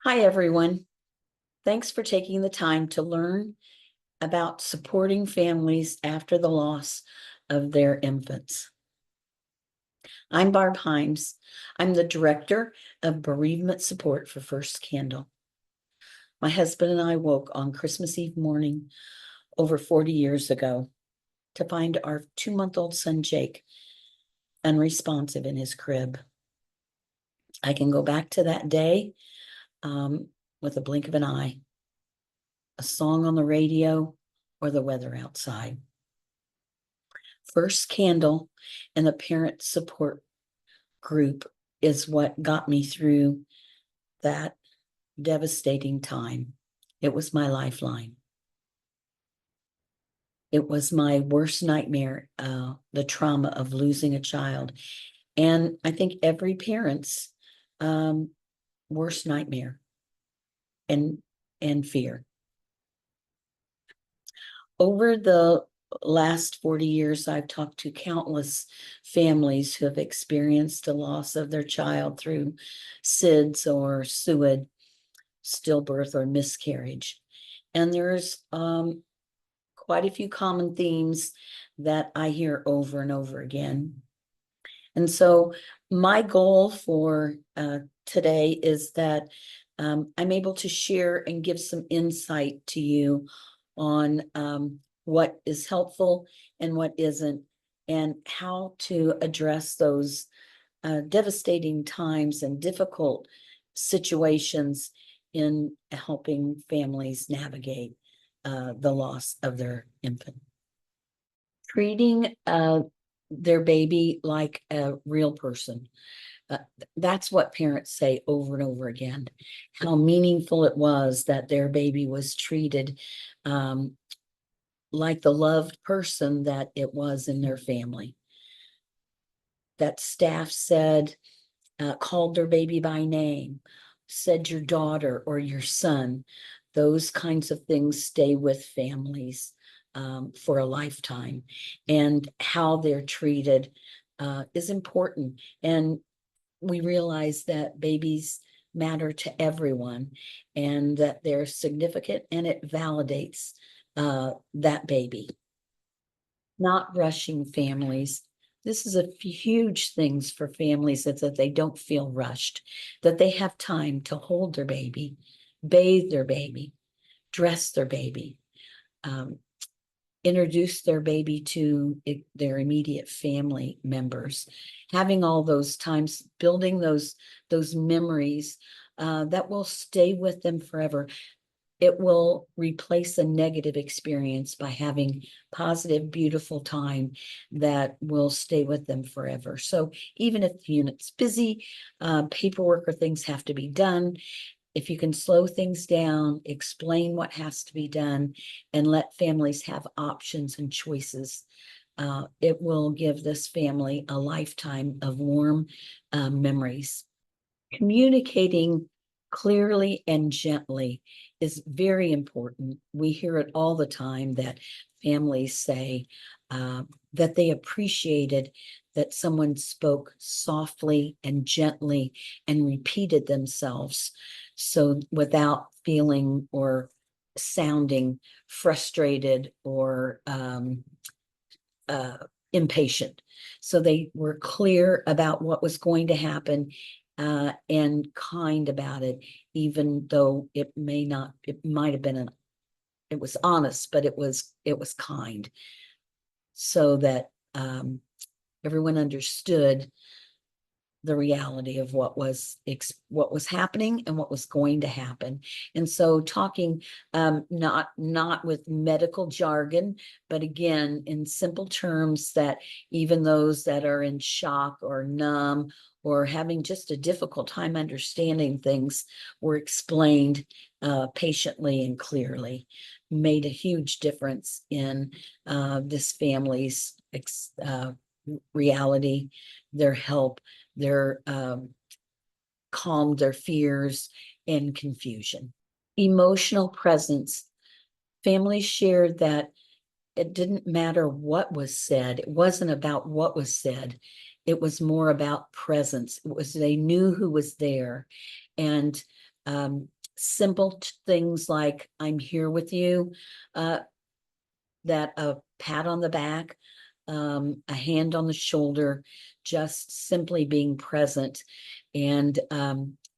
Hi, everyone. Thanks for taking the time to learn about supporting families after the loss of their infants. I'm Barb Hines. I'm the Director of Bereavement Support for First Candle. My husband and I woke on Christmas Eve morning over 40 years ago to find our 2-month-old son, Jake, unresponsive in his crib. I can go back to that day with a blink of an eye, a song on the radio, or the weather outside. First Candle and the parent support group is what got me through that devastating time. It was my lifeline. It was my worst nightmare, the trauma of losing a child. And I think every parent's worst nightmare and fear. Over the last 40 years, I've talked to countless families who have experienced the loss of their child through SIDS or SUID, stillbirth or miscarriage. And there's quite a few common themes that I hear over and over again. And so my goal for today is that I'm able to share and give some insight to you on what is helpful and what isn't, and how to address those devastating times and difficult situations in helping families navigate the loss of their infant. Treating their baby like a real person. That's what parents say over and over again, how meaningful it was that their baby was treated like the loved person that it was in their family. That staff said, called their baby by name, said your daughter or your son. Those kinds of things stay with families for a lifetime. And how they're treated is important. And we realize that babies matter to everyone and that they're significant, and it validates that baby. Not rushing families. This is a huge things for families, that they don't feel rushed, that they have time to hold their baby, bathe their baby, dress their baby, introduce their baby to their immediate family members, having all those times, building those memories that will stay with them forever. It will replace a negative experience by having positive, beautiful time that will stay with them forever. So even if the unit's busy, paperwork or things have to be done, if you can slow things down, explain what has to be done, and let families have options and choices, it will give this family a lifetime of warm memories. Communicating clearly and gently is very important. We hear it all the time that families say that they appreciated that someone spoke softly and gently and repeated themselves, so without feeling or sounding frustrated or impatient. So they were clear about what was going to happen and kind about it, even though it might have been it was honest, but it was kind, so that everyone understood the reality of what was happening and what was going to happen. And so talking not with medical jargon, but again in simple terms that even those that are in shock or numb or having just a difficult time understanding things were explained patiently and clearly, made a huge difference in this family's reality, their help, their calmed their fears and confusion. Emotional presence. Families shared that it didn't matter what was said. It wasn't about what was said. It was more about presence. It was, they knew who was there. And simple things like I'm here with you, that a pat on the back, a hand on the shoulder, just simply being present. And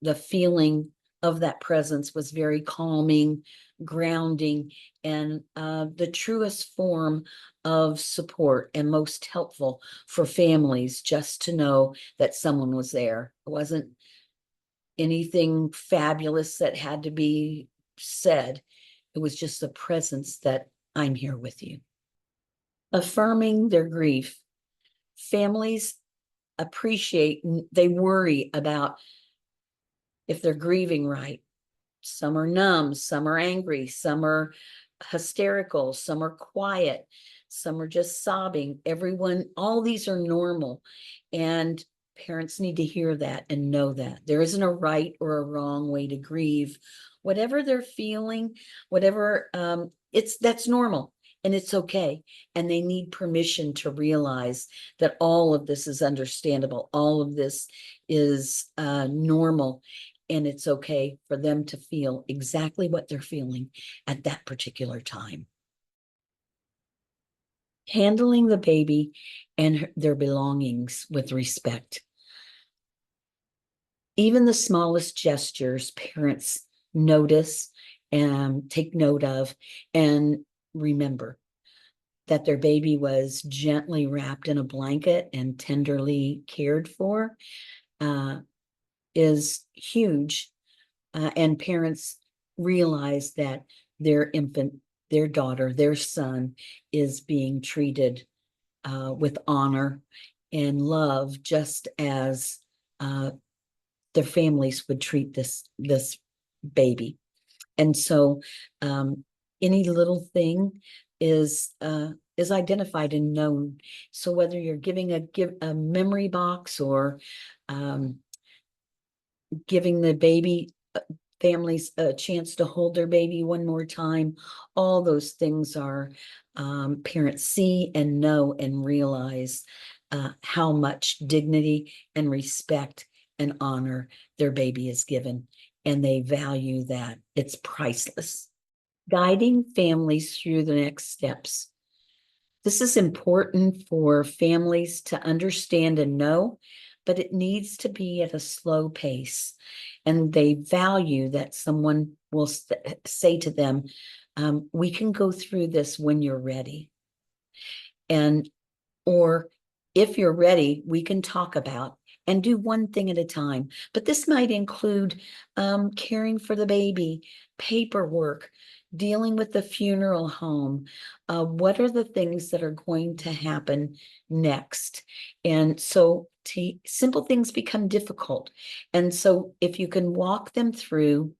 the feeling of that presence was very calming, grounding, and the truest form of support and most helpful for families, just to know that someone was there. It wasn't anything fabulous that had to be said. It was just the presence that I'm here with you. Affirming their grief. Families appreciate, they worry about if they're grieving right. Some are numb, some are angry, some are hysterical, some are quiet, some are just sobbing. Everyone, all these are normal. And parents need to hear that and know that there isn't a right or a wrong way to grieve. Whatever they're feeling, whatever, that's normal and it's okay. And they need permission to realize that all of this is understandable. All of this is normal. And it's okay for them to feel exactly what they're feeling at that particular time. Handling the baby and their belongings with respect. Even the smallest gestures, parents notice and take note of, and remember that their baby was gently wrapped in a blanket and tenderly cared for, is huge. And parents realize that their infant, their daughter, their son is being treated with honor and love, just as their families would treat this baby. And so any little thing is identified and known. So whether you're giving a memory box or giving the baby families a chance to hold their baby one more time, all those things are parents see and know and realize how much dignity and respect and honor their baby is given, and they value that. It's priceless. Guiding families through the next steps. This is important for families to understand and know, but it needs to be at a slow pace. And they value that someone will say to them, we can go through this when you're ready. And, or if you're ready, we can talk about and do one thing at a time. But this might include caring for the baby, paperwork, dealing with the funeral home. What are the things that are going to happen next? And so simple things become difficult. And so if you can walk them through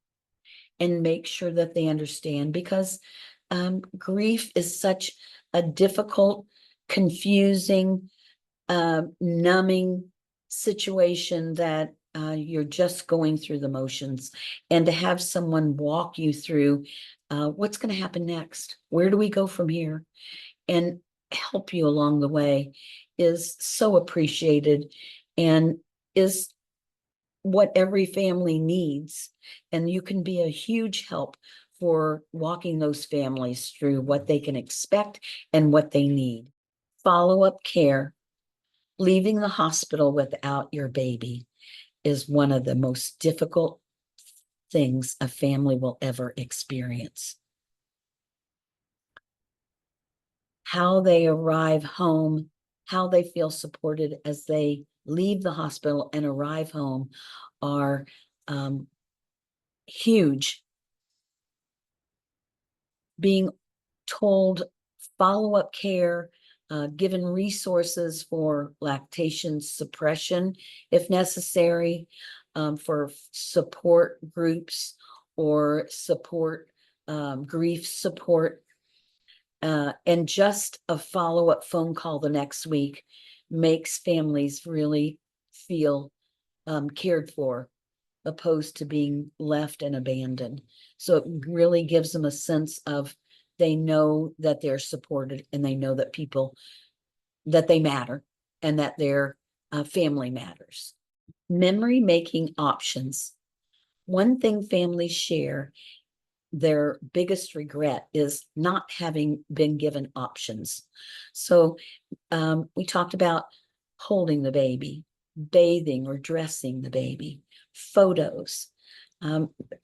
and make sure that they understand, because grief is such a difficult, confusing, numbing situation that you're just going through the motions. And to have someone walk you through what's going to happen next, where do we go from here, and help you along the way is so appreciated and is what every family needs. And you can be a huge help for walking those families through what they can expect and what they need. Follow-up care. Leaving the hospital without your baby is one of the most difficult things a family will ever experience. How they arrive home, how they feel supported as they leave the hospital and arrive home are huge. Being told follow-up care, given resources for lactation suppression if necessary, for support groups or support, grief support, and just a follow-up phone call the next week makes families really feel cared for, opposed to being left and abandoned. So it really gives them a sense of they know that they're supported and they know that that they matter and that their family matters. Memory making options. One thing families share, their biggest regret is not having been given options. So we talked about holding the baby, bathing or dressing the baby, photos,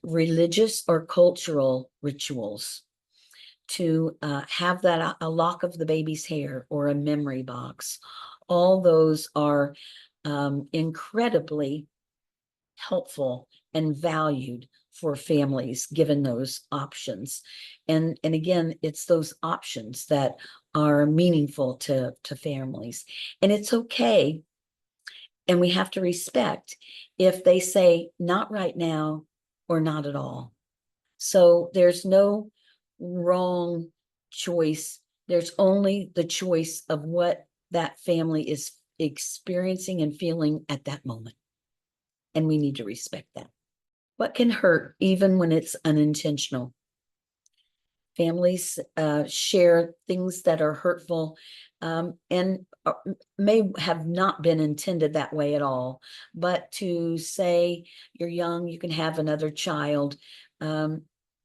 religious or cultural rituals, to have that a lock of the baby's hair or a memory box. All those are incredibly helpful and valued for families given those options. And again, it's those options that are meaningful to families. And it's okay, and we have to respect if they say not right now or not at all. So there's no wrong choice. There's only the choice of what that family is experiencing and feeling at that moment. And we need to respect that. What can hurt even when it's unintentional? Families share things that are hurtful and may have not been intended that way at all. But to say you're young, you can have another child,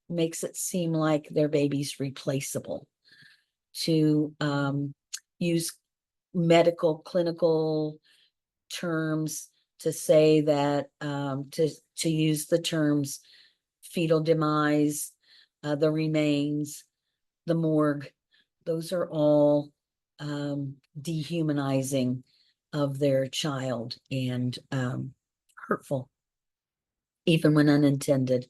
makes it seem like their baby's replaceable. To use medical, clinical terms to say that, to use the terms fetal demise, the remains, the morgue, those are all dehumanizing of their child and hurtful, even when unintended.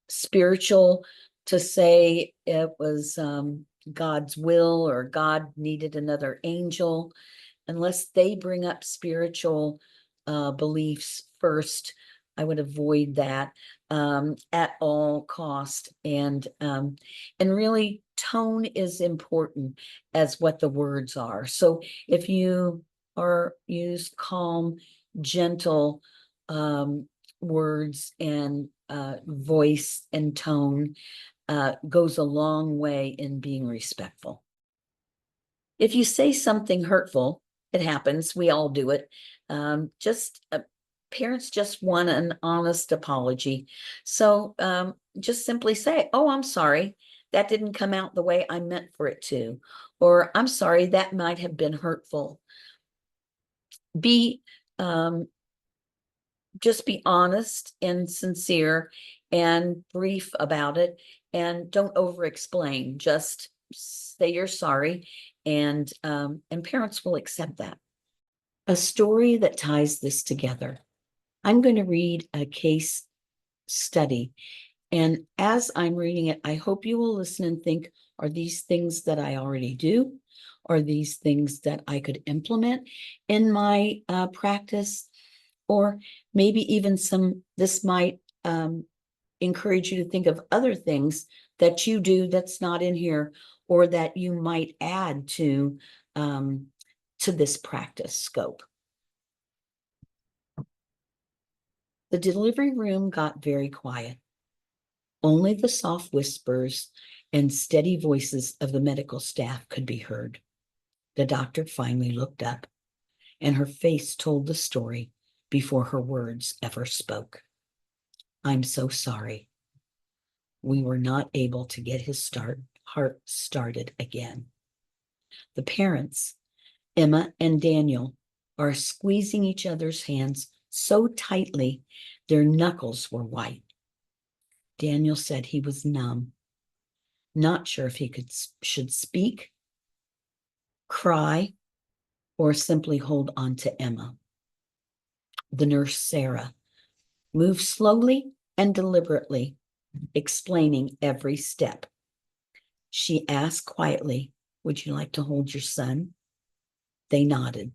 Spiritual, to say it was God's will or God needed another angel, unless they bring up spiritual beliefs first, I would avoid that at all cost. And really, tone is important as what the words are. So if you are use calm, gentle words and voice and tone, goes a long way in being respectful. If you say something hurtful, it happens. We all do it. Parents just want an honest apology. So just simply say, "Oh, I'm sorry. That didn't come out the way I meant for it to," or "I'm sorry, that might have been hurtful." Be just be honest and sincere and brief about it, and don't over explain. Just say you're sorry, and parents will accept that. A story that ties this together. I'm going to read a case study, and as I'm reading it, I hope you will listen and think, are these things that I already do? Are these things that I could implement in my practice? Or maybe even this might encourage you to think of other things that you do that's not in here, or that you might add to this practice scope. The delivery room got very quiet. Only the soft whispers and steady voices of the medical staff could be heard. The doctor finally looked up, and her face told the story before her words ever spoke. "I'm so sorry. We were not able to get his heart started again." The parents, Emma and Daniel, are squeezing each other's hands so tightly their knuckles were white. Daniel said he was numb, not sure if he should speak, cry, or simply hold on to Emma. The nurse, Sarah, moved slowly and deliberately, explaining every step. She asked quietly, "Would you like to hold your son?" They nodded,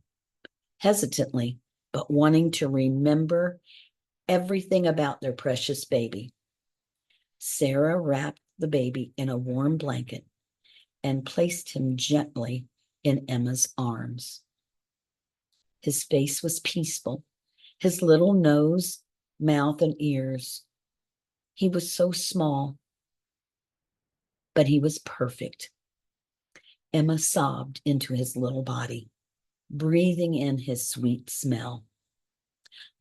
hesitantly, but wanting to remember everything about their precious baby. Sarah wrapped the baby in a warm blanket and placed him gently in Emma's arms. His face was peaceful, his little nose, mouth, and ears. He was so small, but he was perfect. Emma sobbed into his little body, breathing in his sweet smell.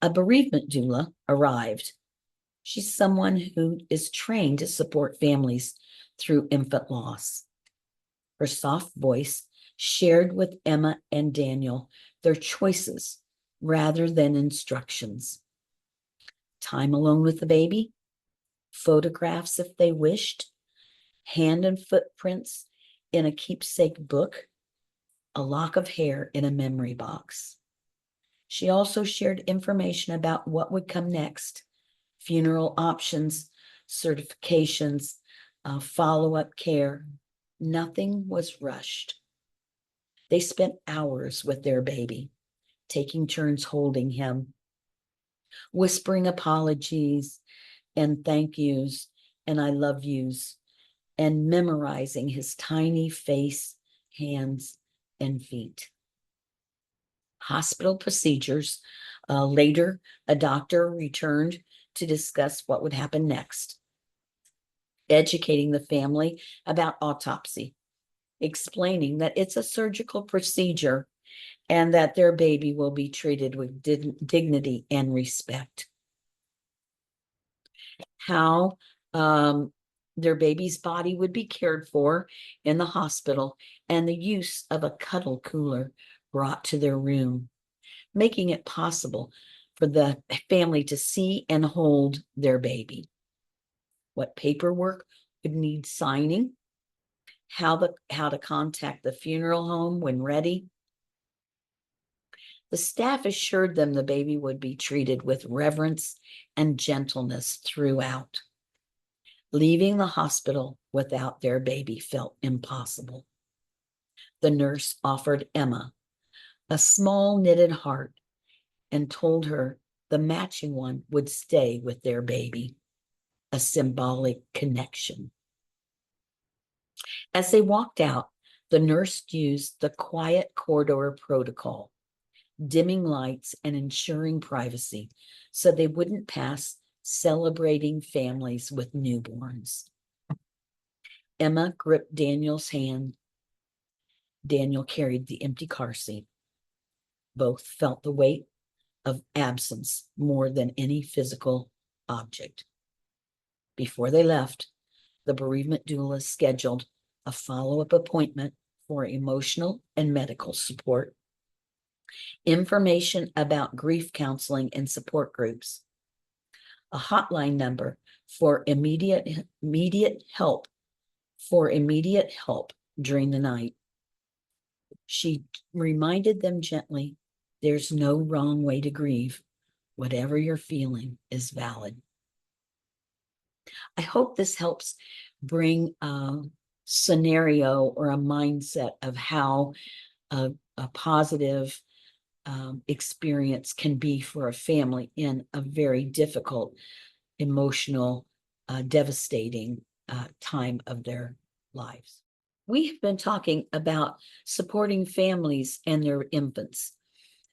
A bereavement doula arrived. She's someone who is trained to support families through infant loss. Her soft voice shared with Emma and Daniel their choices rather than instructions. Time alone with the baby, photographs if they wished, hand and footprints in a keepsake book, a lock of hair in a memory box. She also shared information about what would come next, funeral options, certifications, follow-up care. Nothing was rushed. They spent hours with their baby, taking turns holding him, whispering apologies and thank yous and I love yous, and memorizing his tiny face, hands, and feet. Hospital procedures. Later, a doctor returned to discuss what would happen next, educating the family about autopsy, explaining that it's a surgical procedure and that their baby will be treated with dignity and respect. How their baby's body would be cared for in the hospital, and the use of a cuddle cooler brought to their room, making it possible for the family to see and hold their baby. What paperwork would need signing, how to contact the funeral home when ready. The staff assured them the baby would be treated with reverence and gentleness throughout. Leaving the hospital without their baby felt impossible. The nurse offered Emma a small knitted heart and told her the matching one would stay with their baby, a symbolic connection. As they walked out, the nurse used the quiet corridor protocol, dimming lights and ensuring privacy so they wouldn't pass celebrating families with newborns. Emma gripped Daniel's hand. Daniel carried the empty car seat. Both felt the weight of absence more than any physical object. Before they left, the bereavement doula scheduled a follow-up appointment for emotional and medical support, information about grief counseling and support groups, a hotline number for immediate help during the night. She reminded them gently, there's no wrong way to grieve. Whatever you're feeling is valid. I hope this helps bring a scenario or a mindset of how a positive experience can be for a family in a very difficult, emotional, devastating time of their lives. We have been talking about supporting families and their infants.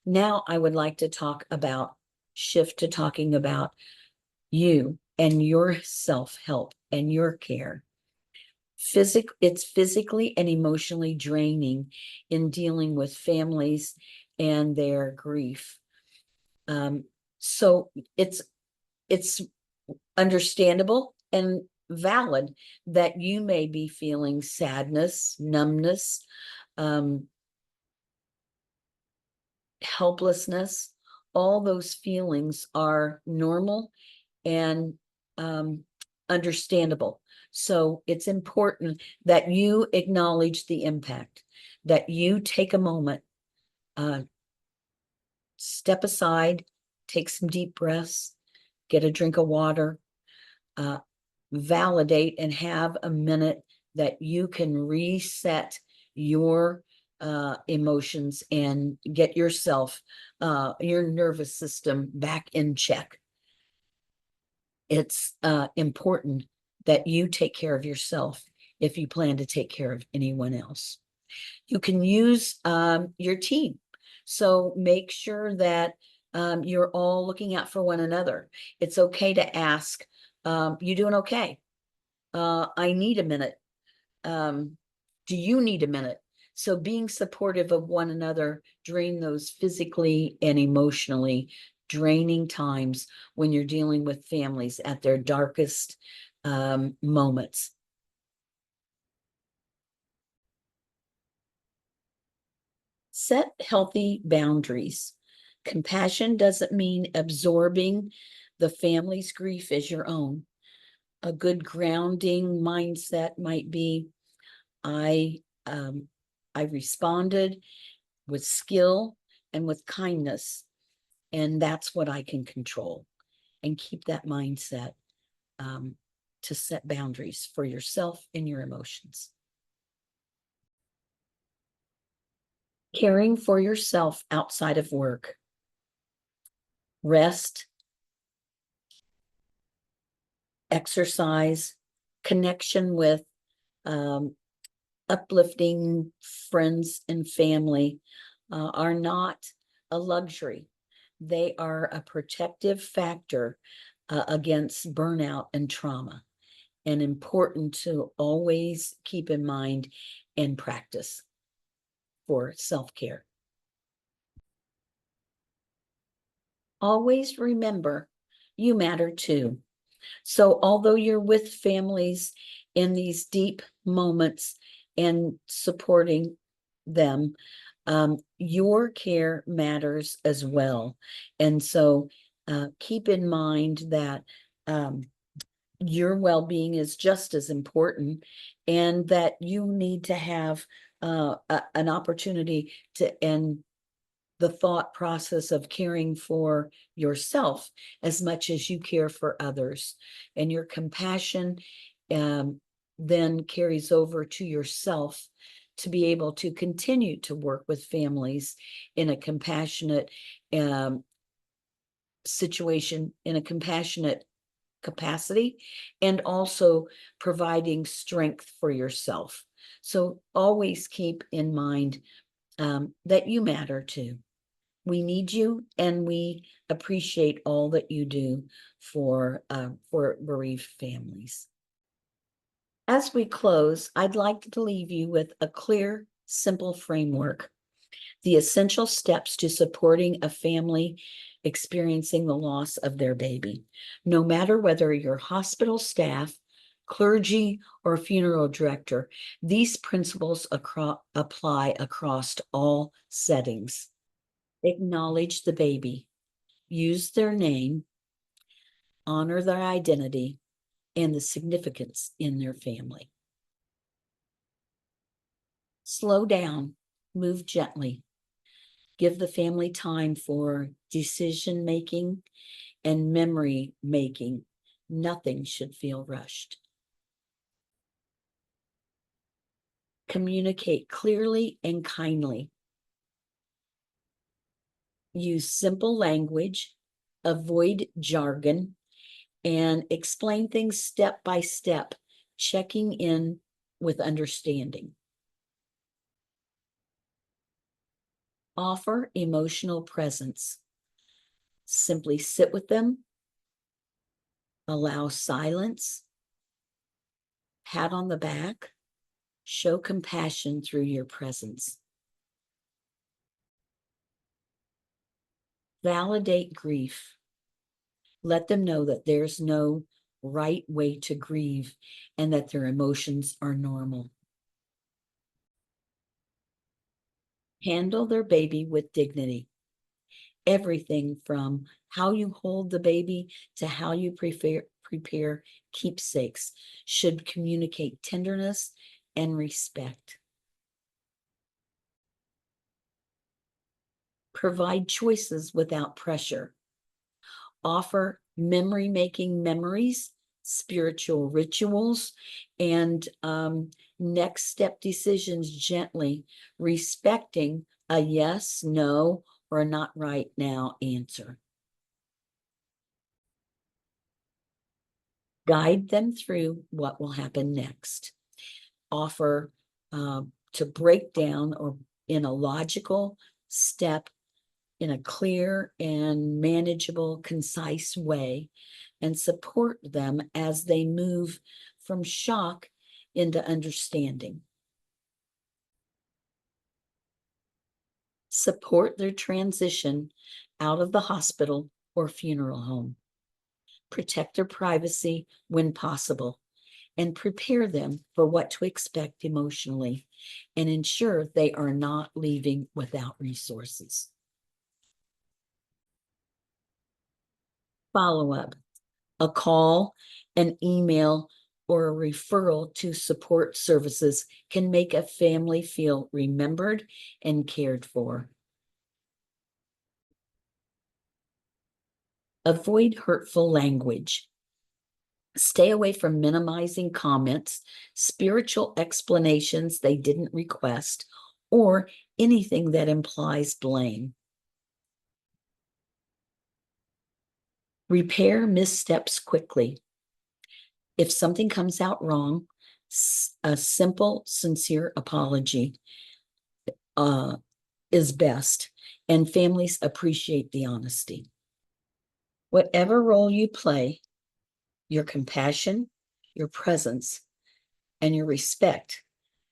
Now I would like to shift to talking about you and your self-help and your care. It's physically and emotionally draining in dealing with families and their grief. So it's understandable and valid that you may be feeling sadness, numbness, helplessness. All those feelings are normal and understandable. So it's important that you acknowledge the impact, that you take a moment, step aside, take some deep breaths, get a drink of water, validate and have a minute that you can reset your emotions and get yourself, your nervous system back in check. It's important that you take care of yourself if you plan to take care of anyone else. You can use your team. So make sure that you're all looking out for one another. It's okay to ask, you doing okay? I need a minute. Do you need a minute? So being supportive of one another during those physically and emotionally draining times when you're dealing with families at their darkest moments. Set healthy boundaries. Compassion doesn't mean absorbing the family's grief as your own. A good grounding mindset might be, I I responded with skill and with kindness, and that's what I can control. And keep that mindset to set boundaries for yourself and your emotions. Caring for yourself outside of work. Rest, exercise, connection with uplifting friends and family are not a luxury. They are a protective factor against burnout and trauma, and important to always keep in mind and practice for self-care. Always remember you matter too. So although you're with families in these deep moments and supporting them, your care matters as well. And so keep in mind that your well-being is just as important, and that you need to have an opportunity to end the thought process of caring for yourself as much as you care for others. And your compassion then carries over to yourself to be able to continue to work with families in a compassionate situation, in a compassionate capacity, and also providing strength for yourself. So always keep in mind that you matter too. We need you, and we appreciate all that you do for bereaved families. As we close, I'd like to leave you with a clear, simple framework. The essential steps to supporting a family experiencing the loss of their baby. No matter whether you're hospital staff, clergy, or funeral director, these principles apply across all settings. Acknowledge the baby, use their name, honor their identity, and the significance in their family. Slow down, move gently, give the family time for decision making and memory making. Nothing should feel rushed. Communicate clearly and kindly. Use simple language, avoid jargon, and explain things step by step, checking in with understanding. Offer emotional presence. Simply sit with them, allow silence, pat on the back, show compassion through your presence. Validate grief. Let them know that there's no right way to grieve and that their emotions are normal. Handle their baby with dignity. Everything from how you hold the baby to how you prepare keepsakes should communicate tenderness and respect. Provide choices without pressure. Offer memory-making memories, spiritual rituals, and next step decisions gently, respecting a yes, no, or a not right now answer. Guide them through what will happen next. Offer to break down or in a logical step, in a clear and manageable, concise way, and support them as they move from shock into understanding. Support their transition out of the hospital or funeral home. Protect their privacy when possible, and prepare them for what to expect emotionally, and ensure they are not leaving without resources. Follow up. A call, an email, or a referral to support services can make a family feel remembered and cared for. Avoid hurtful language. Stay away from minimizing comments, spiritual explanations they didn't request, or anything that implies blame. Repair missteps quickly. If something comes out wrong, a simple, sincere apology is best, and families appreciate the honesty. Whatever role you play, your compassion, your presence, and your respect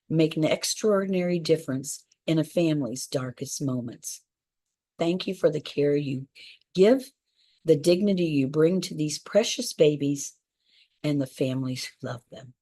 make an extraordinary difference in a family's darkest moments. Thank you for the care you give, the dignity you bring to these precious babies, and the families who love them.